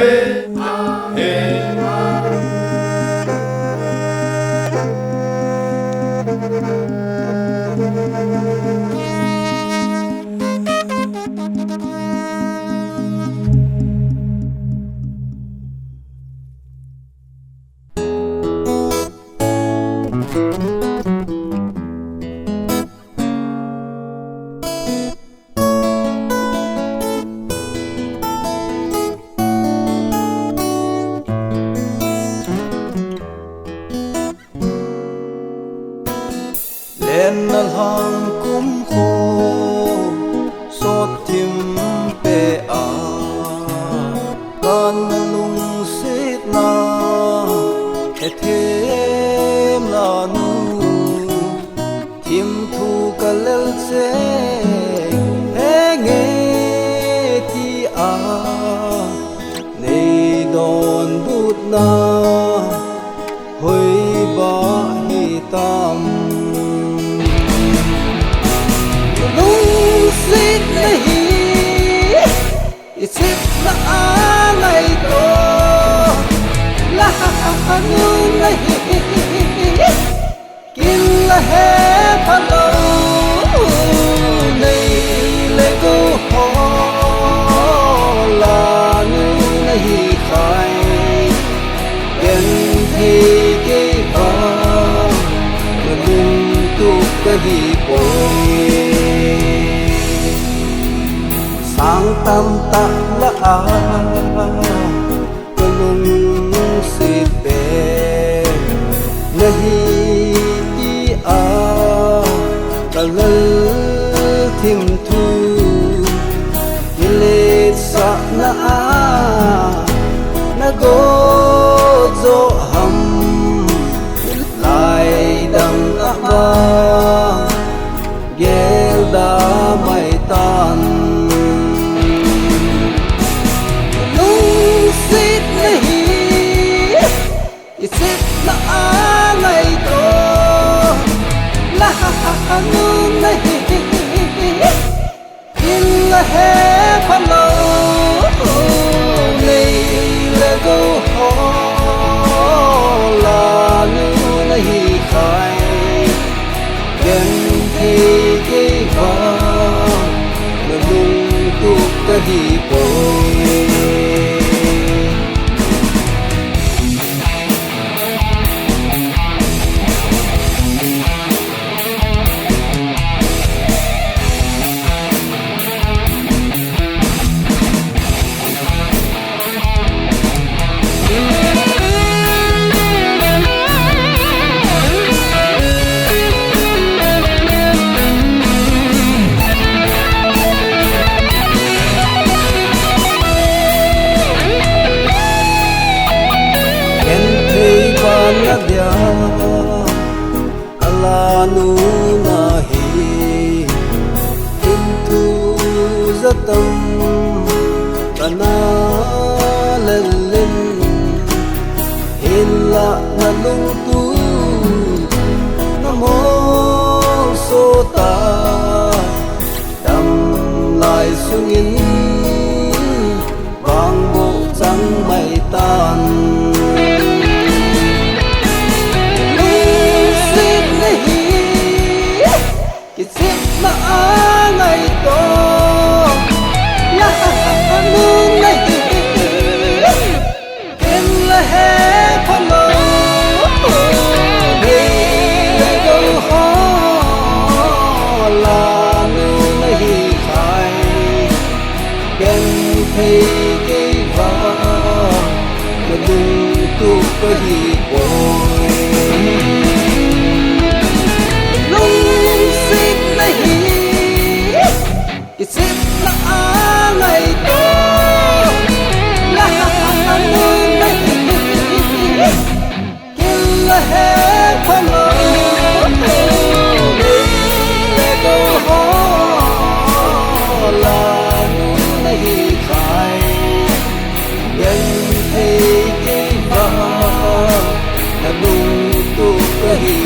lên nal hang kum kho sot tim pe a kan lung sit na he them la nu tim thu kalel se he nge ti a nei don but na hoi ba hi tam sit nahi isit na alay ko lahanu nahi kin lahe phalo nei lego ho la nu nahi khai gen thi ke ba lung tu kahi poi sang tam ta la a kalung si pe nahi ti a kalal thim thu kile sa na a na go zo ham lai dang a ba gel da mai tan sit nahi isit na alay ko lahanu nahi kin lahe phalo nei lego ho la nu nahi khai gen thi ke va lung tu kahi poi dia alanu nahi kintu zatam kana lalin hilla nalung tu namo sota tam lai sungin bang bo chang mai tan isit na alay ko lahanu nahi kin lahe phalo nei lego ho la nu nahi khai gen thi ke va lung tu kahi poi isit na alay ko lahanu nahi kin lahe phalo lego ho la nu nahi khai gen thi ke va lung tu kahi